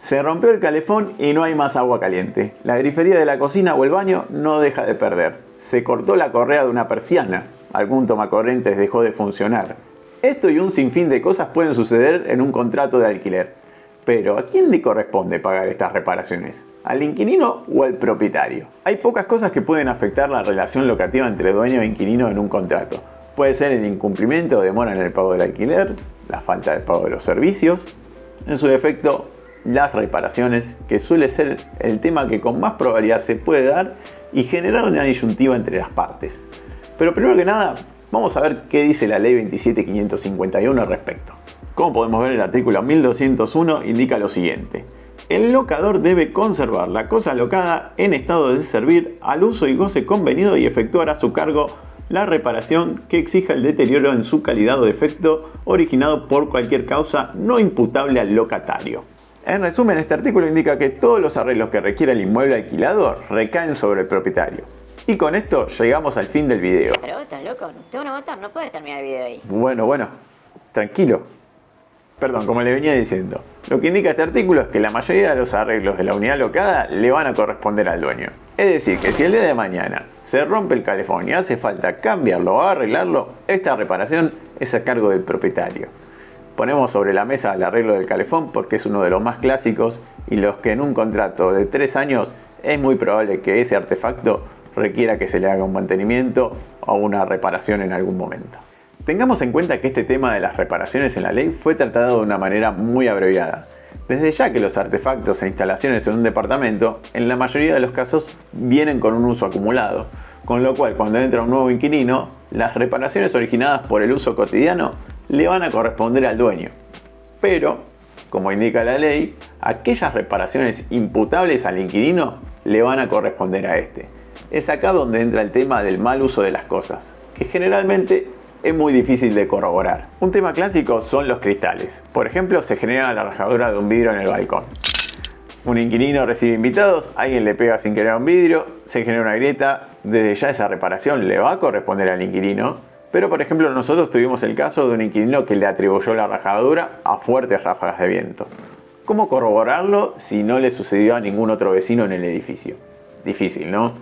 Se rompió el calefón y no hay más agua caliente. La grifería de la cocina o el baño no deja de perder. Se cortó la correa de una persiana. Algún tomacorrientes dejó de funcionar. Esto y un sinfín de cosas pueden suceder en un contrato de alquiler. Pero ¿a quién le corresponde pagar estas reparaciones? ¿Al inquilino o al propietario? Hay pocas cosas que pueden afectar la relación locativa entre dueño e inquilino en un contrato. Puede ser el incumplimiento o demora en el pago del alquiler, la falta de pago de los servicios, en su defecto, las reparaciones, que suele ser el tema que con más probabilidad se puede dar y generar una disyuntiva entre las partes. Pero primero que nada, vamos a ver qué dice la ley 27.551 al respecto. Como podemos ver, el artículo 1201 indica lo siguiente: el locador debe conservar la cosa locada en estado de servir al uso y goce convenido y efectuar a su cargo la reparación que exija el deterioro en su calidad o defecto originado por cualquier causa no imputable al locatario. En resumen, este artículo indica que todos los arreglos que requiera el inmueble alquilado recaen sobre el propietario. Y con esto llegamos al fin del video. Pero vos estás loco, te van a matar, no puedes terminar el video ahí. Bueno, tranquilo. Perdón, como le venía diciendo, lo que indica este artículo es que la mayoría de los arreglos de la unidad locada le van a corresponder al dueño. Es decir, que si el día de mañana se rompe el calefón y hace falta cambiarlo o arreglarlo, esta reparación es a cargo del propietario. Ponemos sobre la mesa el arreglo del calefón porque es uno de los más clásicos y los que en un contrato de 3 años es muy probable que ese artefacto requiera que se le haga un mantenimiento o una reparación en algún momento. Tengamos en cuenta que este tema de las reparaciones en la ley fue tratado de una manera muy abreviada, desde ya que los artefactos e instalaciones en un departamento en la mayoría de los casos vienen con un uso acumulado, con lo cual cuando entra un nuevo inquilino, las reparaciones originadas por el uso cotidiano le van a corresponder al dueño. Pero, como indica la ley, aquellas reparaciones imputables al inquilino le van a corresponder a este. Es acá donde entra el tema del mal uso de las cosas, que generalmente es muy difícil de corroborar. Un tema clásico son los cristales. Por ejemplo, se genera la rajadura de un vidrio en el balcón. Un inquilino recibe invitados, alguien le pega sin querer a un vidrio, se genera una grieta, desde ya esa reparación le va a corresponder al inquilino. Pero por ejemplo nosotros tuvimos el caso de un inquilino que le atribuyó la rajadura a fuertes ráfagas de viento. ¿Cómo corroborarlo si no le sucedió a ningún otro vecino en el edificio? Difícil, ¿no?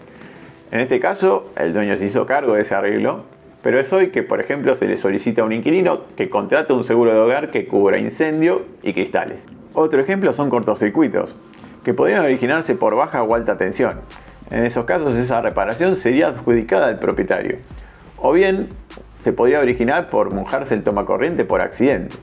En este caso el dueño se hizo cargo de ese arreglo, pero es hoy que por ejemplo se le solicita a un inquilino que contrate un seguro de hogar que cubra incendio y cristales. Otro ejemplo son cortocircuitos, que podrían originarse por baja o alta tensión. En esos casos esa reparación sería adjudicada al propietario. O bien se podría originar por mojarse el tomacorriente por accidente.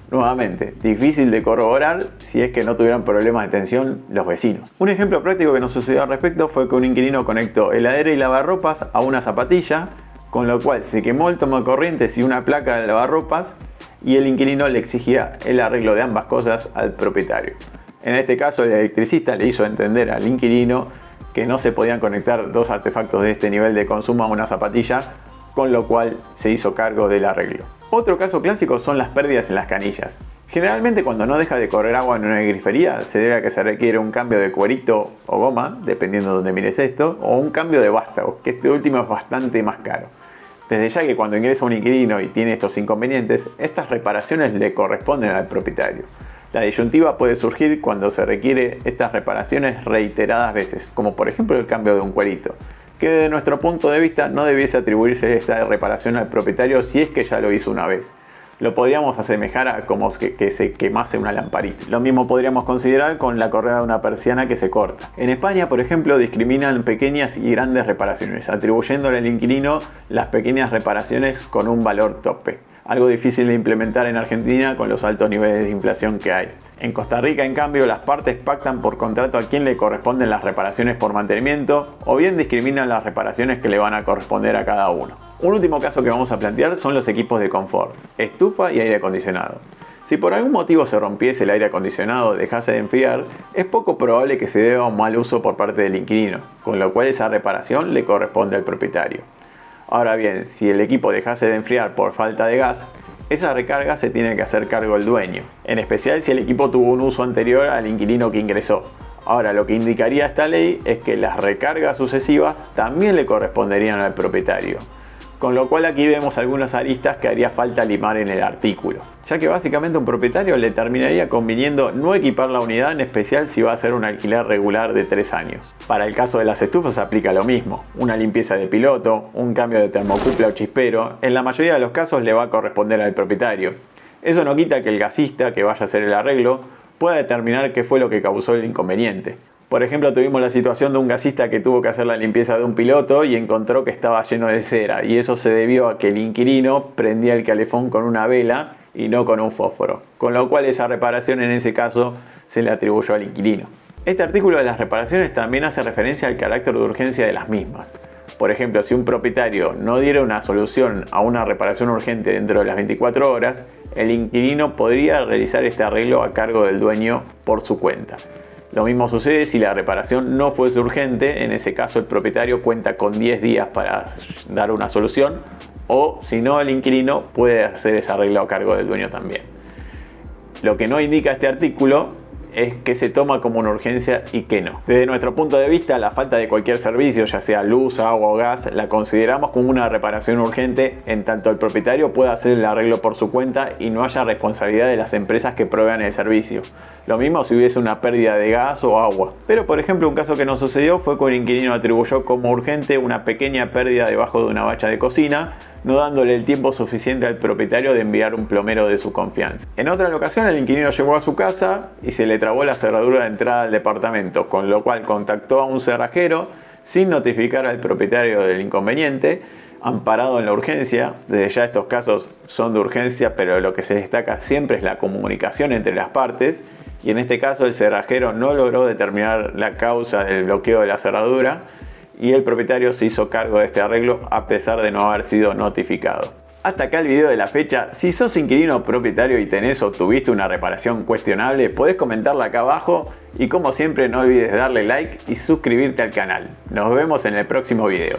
Nuevamente, difícil de corroborar si es que no tuvieran problemas de tensión los vecinos. Un ejemplo práctico que nos sucedió al respecto fue que un inquilino conectó heladera y lavarropas a una zapatilla, con lo cual se quemó el tomacorrientes y una placa de lavarropas y el inquilino le exigía el arreglo de ambas cosas al propietario. En este caso el electricista le hizo entender al inquilino que no se podían conectar dos artefactos de este nivel de consumo a una zapatilla, con lo cual se hizo cargo del arreglo. Otro caso clásico son las pérdidas en las canillas. Generalmente cuando no deja de correr agua en una grifería se debe a que se requiere un cambio de cuerito o goma, dependiendo de donde mires esto, o un cambio de vástago, que este último es bastante más caro. Desde ya que cuando ingresa un inquilino y tiene estos inconvenientes, estas reparaciones le corresponden al propietario. La disyuntiva puede surgir cuando se requiere estas reparaciones reiteradas veces, como por ejemplo el cambio de un cuerito, que desde nuestro punto de vista no debiese atribuirse esta reparación al propietario si es que ya lo hizo una vez. Lo podríamos asemejar a como que se quemase una lamparita. Lo mismo podríamos considerar con la correa de una persiana que se corta. En España, por ejemplo, discriminan pequeñas y grandes reparaciones, atribuyéndole al inquilino las pequeñas reparaciones con un valor tope. Algo difícil de implementar en Argentina con los altos niveles de inflación que hay. En Costa Rica, en cambio, las partes pactan por contrato a quién le corresponden las reparaciones por mantenimiento o bien discriminan las reparaciones que le van a corresponder a cada uno. Un último caso que vamos a plantear son los equipos de confort, estufa y aire acondicionado. Si por algún motivo se rompiese el aire acondicionado o dejase de enfriar, es poco probable que se deba a un mal uso por parte del inquilino, con lo cual esa reparación le corresponde al propietario. Ahora bien, si el equipo dejase de enfriar por falta de gas, esa recarga se tiene que hacer cargo el dueño, en especial si el equipo tuvo un uso anterior al inquilino que ingresó. Ahora, lo que indicaría esta ley es que las recargas sucesivas también le corresponderían al propietario. Con lo cual aquí vemos algunas aristas que haría falta limar en el artículo, ya que básicamente a un propietario le terminaría conviniendo no equipar la unidad, en especial si va a ser un alquiler regular de 3 años. Para el caso de las estufas aplica lo mismo, una limpieza de piloto, un cambio de termocupla o chispero, en la mayoría de los casos le va a corresponder al propietario. Eso no quita que el gasista que vaya a hacer el arreglo pueda determinar qué fue lo que causó el inconveniente. Por ejemplo, tuvimos la situación de un gasista que tuvo que hacer la limpieza de un piloto y encontró que estaba lleno de cera, y eso se debió a que el inquilino prendía el calefón con una vela y no con un fósforo, con lo cual esa reparación en ese caso se le atribuyó al inquilino. Este artículo de las reparaciones también hace referencia al carácter de urgencia de las mismas. Por ejemplo, si un propietario no diera una solución a una reparación urgente dentro de las 24 horas, el inquilino podría realizar este arreglo a cargo del dueño por su cuenta. Lo mismo sucede si la reparación no fuese urgente, en ese caso el propietario cuenta con 10 días para dar una solución, o si no, el inquilino puede hacer ese arreglo a cargo del dueño también. Lo que no indica este artículo es que se toma como una urgencia y que no. Desde nuestro punto de vista, la falta de cualquier servicio, ya sea luz, agua o gas, la consideramos como una reparación urgente en tanto el propietario pueda hacer el arreglo por su cuenta y no haya responsabilidad de las empresas que provean el servicio. Lo mismo si hubiese una pérdida de gas o agua. Pero por ejemplo, un caso que nos sucedió fue que un inquilino atribuyó como urgente una pequeña pérdida debajo de una bacha de cocina, no dándole el tiempo suficiente al propietario de enviar un plomero de su confianza. En otra ocasión, el inquilino llegó a su casa y se le trabó la cerradura de entrada al departamento, con lo cual contactó a un cerrajero sin notificar al propietario del inconveniente, amparado en la urgencia. Desde ya estos casos son de urgencia, pero lo que se destaca siempre es la comunicación entre las partes, y en este caso el cerrajero no logró determinar la causa del bloqueo de la cerradura y el propietario se hizo cargo de este arreglo a pesar de no haber sido notificado. Hasta acá el video de la fecha. Si sos inquilino o propietario y tenés o tuviste una reparación cuestionable, podés comentarla acá abajo y como siempre no olvides darle like y suscribirte al canal. Nos vemos en el próximo video.